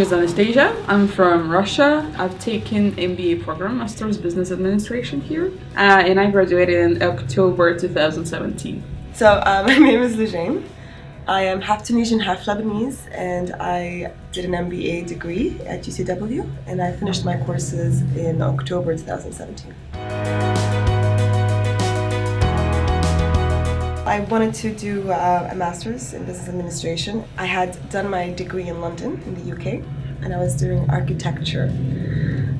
is Anastasia. I'm from Russia. I've taken MBA program, Master's Business Administration here, and I graduated in October 2017. So my name is Loujeine. I am half Tunisian, half Lebanese, and I did an MBA degree at UCW, and I finished my courses in October 2017. I wanted to do a master's in business administration. I had done my degree in London, in the UK, and I was doing architecture.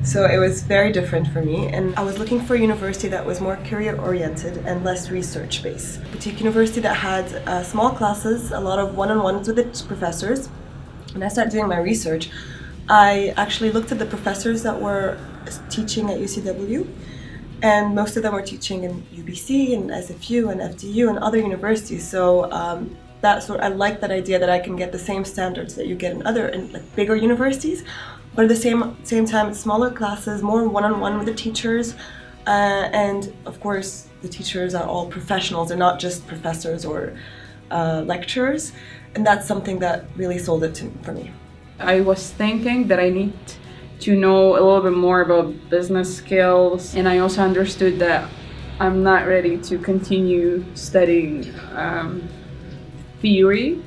So it was very different for me, and I was looking for a university that was more career-oriented and less research-based. Boutique university that had small classes, a lot of one-on-ones with the professors. When I started doing my research, I actually looked at the professors that were teaching at UCW, and most of them were teaching in UBC and SFU and FDU and other universities. So I like that idea that I can get the same standards that you get in other like bigger universities, but at the same time, it's smaller classes, more one-on-one with the teachers, and of course, the teachers are all professionals. They're not just professors or lecturers, and that's something that really sold it for me. I was thinking that I need to know a little bit more about business skills, and I also understood that I'm not ready to continue studying theory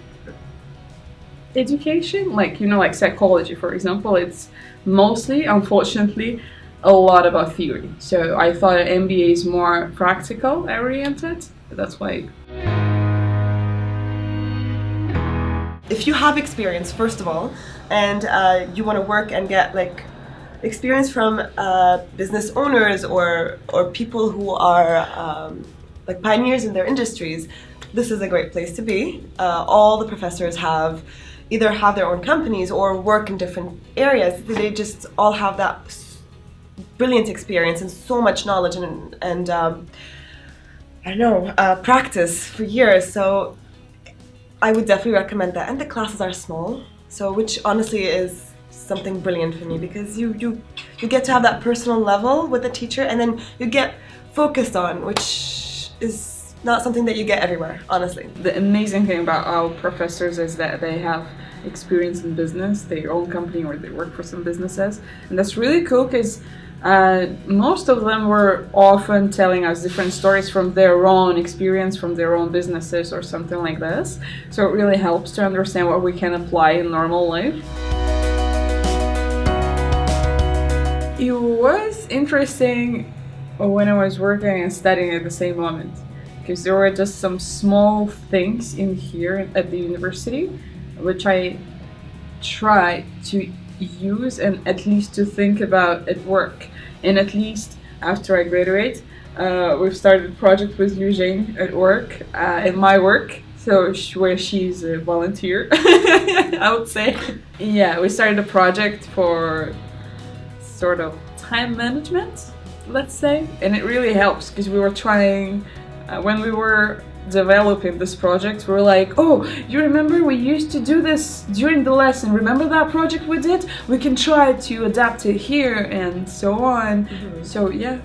education, like psychology, for example. It's mostly, unfortunately, a lot about theory. So I thought an MBA is more practical oriented. That's why. If you have experience, first of all, and you want to work and get experience from business owners or people who are pioneers in their industries, this is a great place to be. All the professors either have their own companies or work in different areas. They just all have that brilliant experience and so much knowledge and practice for years. So I would definitely recommend that. And the classes are small, so which honestly is something brilliant for me, because you get to have that personal level with the teacher, and then you get focused on, which is not something that you get everywhere, honestly. The amazing thing about our professors is that they have experience in business, their own company, or they work for some businesses, and that's really cool because most of them were often telling us different stories from their own experience, from their own businesses or something like this. So it really helps to understand what we can apply in normal life. It was interesting when I was working and studying at the same moment, because there were just some small things in here at the university which I try to use and at least to think about at work. And at least after I graduate, we've started a project with Loujeine at work, in my work, so where she's a volunteer, I would say. Yeah, we started a project for sort of time management, let's say, and it really helps because we were trying, when we were developing this project, we were like, oh, you remember we used to do this during the lesson, remember that project we did? We can try to adapt it here and so on. Mm-hmm. So yeah,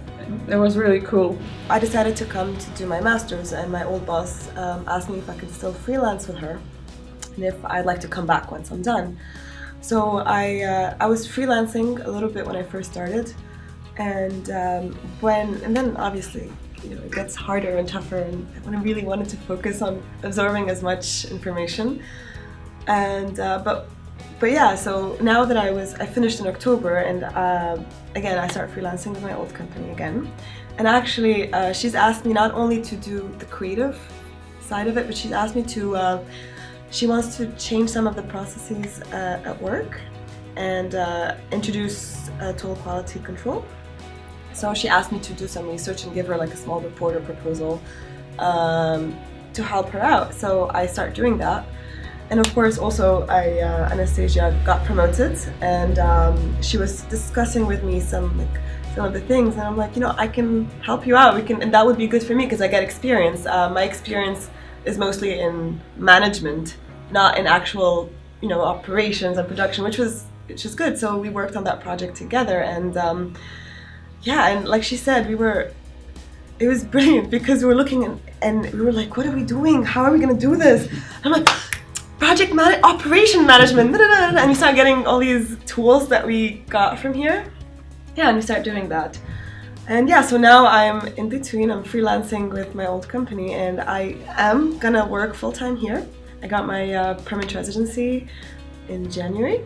it was really cool. I decided to come to do my master's, and my old boss asked me if I could still freelance with her and if I'd like to come back once I'm done. So I was freelancing a little bit when I first started, and then obviously it gets harder and tougher, and when I really wanted to focus on absorbing as much information. And but yeah, so now that I finished in October, and again I start freelancing with my old company again. And actually she's asked me not only to do the creative side of it, but she's asked me to she wants to change some of the processes at work and introduce tool quality control. So she asked me to do some research and give her a small report or proposal to help her out. So I start doing that. And of course also Anastasia got promoted, and she was discussing with me some of the things, and I'm like, I can help you out. And that would be good for me because I get experience. My experience is mostly in management, not in actual operations and production, which was good. So we worked on that project together, and and like she said, it was brilliant because we were looking and we were like, what are we doing? How are we going to do this? I'm like, operation management, and we start getting all these tools that we got from here. Yeah, and we start doing that. And yeah, so now I'm in between. I'm freelancing with my old company, and I am gonna work full-time here. I got my permanent residency in January.